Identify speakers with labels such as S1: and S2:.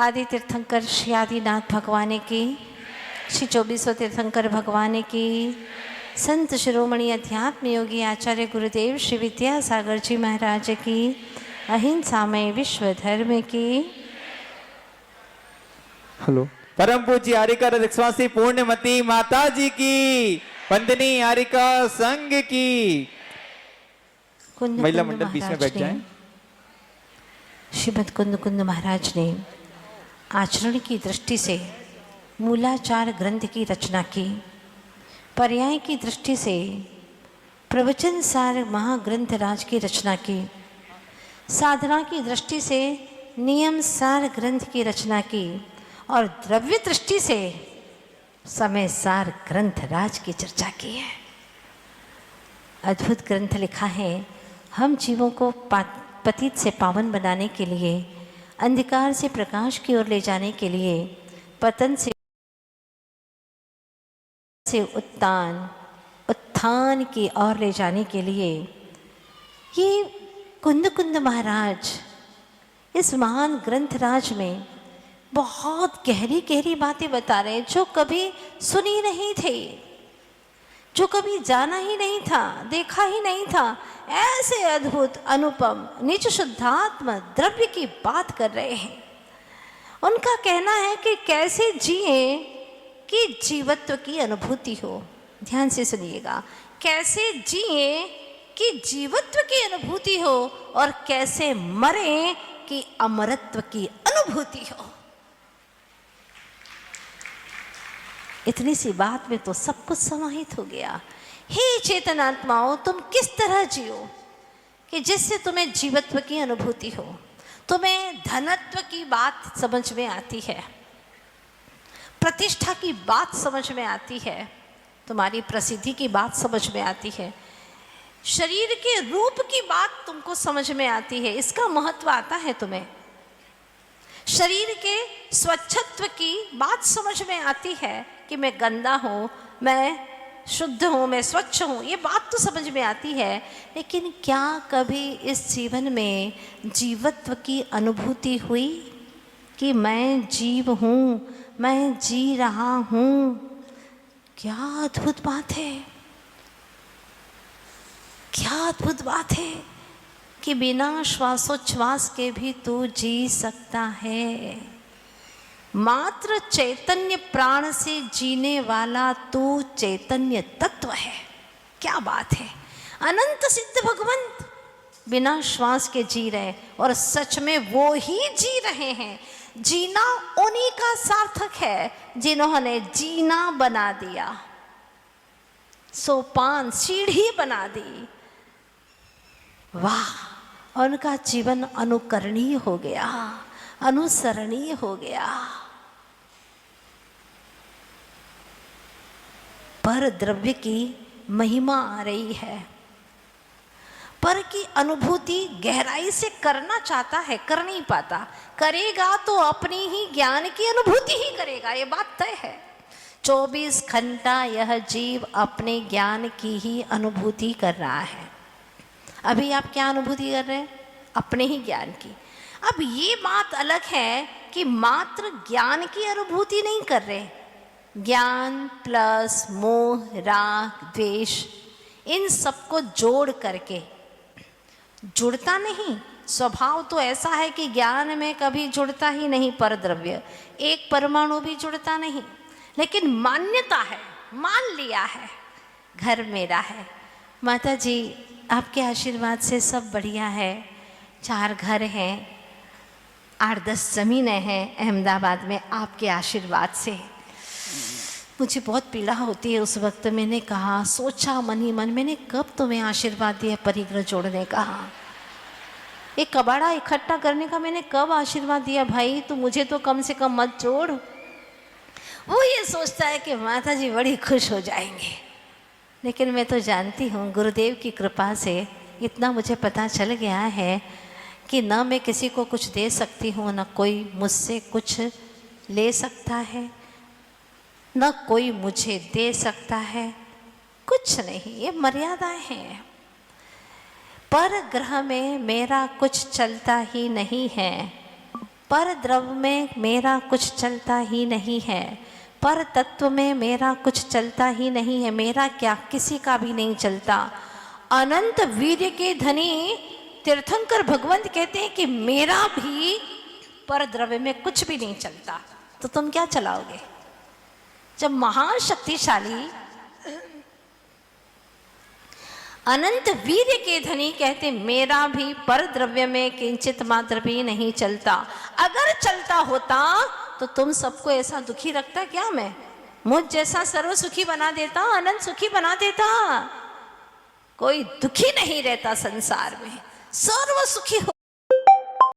S1: आदि तीर्थंकर श्री आदिनाथ भगवान की, श्री 2400 तीर्थंकर भगवान की, संत शिरोमणि अध्यात्म योगी आचार्य गुरुदेव श्री विद्यासागर जी महाराज की, अहिंसामय विश्व धर्म की।
S2: हेलो। परम पूज्य हारिका रक्षवासी पूर्णमती माता जी की, वंदनी हारिका संघ की। महिला मंडल बीच में बैठ जाएं।
S1: श्रीमद कुंद कुंद महाराज ने आचरण की दृष्टि से मूलाचार ग्रंथ की रचना की, पर्याय की दृष्टि से प्रवचन सार महाग्रंथ राज की रचना की, साधना की दृष्टि से नियम सार ग्रंथ की रचना की और द्रव्य दृष्टि से समय सार ग्रंथ राज की चर्चा की है। अद्भुत ग्रंथ लिखा है। हम जीवों को पतित से पावन बनाने के लिए, अंधकार से प्रकाश की ओर ले जाने के लिए, पतन से उत्थान की ओर ले जाने के लिए ये कुंद कुंद महाराज इस महान ग्रंथ राज में बहुत गहरी गहरी बातें बता रहे हैं जो कभी सुनी नहीं थी, जो कभी जाना ही नहीं था, देखा ही नहीं था। ऐसे अद्भुत अनुपम निज शुद्धात्म द्रव्य की बात कर रहे हैं। उनका कहना है कि कैसे जिए कि जीवत्व की अनुभूति हो। ध्यान से सुनिएगा, कैसे जिए कि जीवत्व की अनुभूति हो और कैसे मरे कि अमरत्व की अनुभूति हो। इतनी सी बात में तो सब कुछ समाहित हो गया। हे चेतनात्माओं, तुम किस तरह जियो कि जिससे तुम्हें जीवत्व की अनुभूति हो, तुम्हें धनत्व की बात समझ में आती है, प्रतिष्ठा की बात समझ में आती है, तुम्हारी प्रसिद्धि की बात समझ में आती है, शरीर के रूप की बात तुमको समझ में आती है, इसका महत्व आता है तुम्हें, शरीर के स्वच्छत्व की बात समझ में आती है कि मैं गंदा हूँ, मैं शुद्ध हूँ, मैं स्वच्छ हूँ, ये बात तो समझ में आती है। लेकिन क्या कभी इस जीवन में जीवत्व की अनुभूति हुई कि मैं जीव हूँ, मैं जी रहा हूँ? क्या अद्भुत बात है, क्या अद्भुत बात है कि बिना श्वासोच्छ्वास के भी तू जी सकता है। मात्र चैतन्य प्राण से जीने वाला तू चैतन्य तत्व है। क्या बात है, अनंत सिद्ध भगवंत बिना श्वास के जी रहे और सच में वो ही जी रहे हैं। जीना उन्हीं का सार्थक है जिन्होंने जीना बना दिया, सोपान सीढ़ी बना दी। वाह, उनका जीवन अनुकरणीय हो गया, अनुसरणीय हो गया। पर द्रव्य की महिमा आ रही है। पर की अनुभूति गहराई से करना चाहता है, कर नहीं पाता। करेगा तो अपनी ही ज्ञान की अनुभूति ही करेगा, ये बात तय है। 24 घंटा यह जीव अपने ज्ञान की ही अनुभूति कर रहा है। अभी आप क्या अनुभूति कर रहे हैं? अपने ही ज्ञान की। अब ये बात अलग है कि मात्र ज्ञान की अनुभूति नहीं कर रहे, ज्ञान प्लस मोह राग द्वेष इन सबको जोड़ करके, जुड़ता नहीं। स्वभाव तो ऐसा है कि ज्ञान में कभी जुड़ता ही नहीं पर द्रव्य, एक परमाणु भी जुड़ता नहीं। लेकिन मान्यता है, मान लिया है, घर मेरा है। माता जी आपके आशीर्वाद से सब बढ़िया है। 4 घर हैं, 8-10 ज़मीनें हैं अहमदाबाद में। आपके आशीर्वाद से मुझे बहुत पीड़ा होती है। उस वक्त मैंने कहा, सोचा मन ही मन, मैंने कब तुम्हें आशीर्वाद दिया परिग्रह जोड़ने का, एक कबाड़ा इकट्ठा करने का मैंने कब आशीर्वाद दिया? भाई तो मुझे तो कम से कम मत जोड़। वो ये सोचता है कि माता जी बड़ी खुश हो जाएंगे। लेकिन मैं तो जानती हूँ गुरुदेव की कृपा से इतना मुझे पता चल गया है कि न मैं किसी को कुछ दे सकती हूँ, न कोई मुझसे कुछ ले सकता है, न कोई मुझे दे सकता है। कुछ नहीं, ये मर्यादाएं हैं। पर ग्रह में मेरा कुछ चलता ही नहीं है। पर द्रव्य में मेरा कुछ चलता ही नहीं है, पर तत्व में मेरा कुछ चलता ही नहीं है, मेरा क्या किसी का भी नहीं चलता। अनंत वीर्य के धनी तीर्थंकर भगवंत कहते हैं कि मेरा भी पर द्रव्य में कुछ भी नहीं चलता, तो तुम क्या चलाओगे? जब महान शक्तिशाली अनंत वीर्य के धनी कहते मेरा भी पर द्रव्य में किंचित मात्र भी नहीं चलता। अगर चलता होता तो तुम सबको ऐसा दुखी रखता क्या? मैं मुझ जैसा सर्व सुखी बना देता, अनंत सुखी बना देता। कोई दुखी नहीं रहता संसार में, सर्व सुखी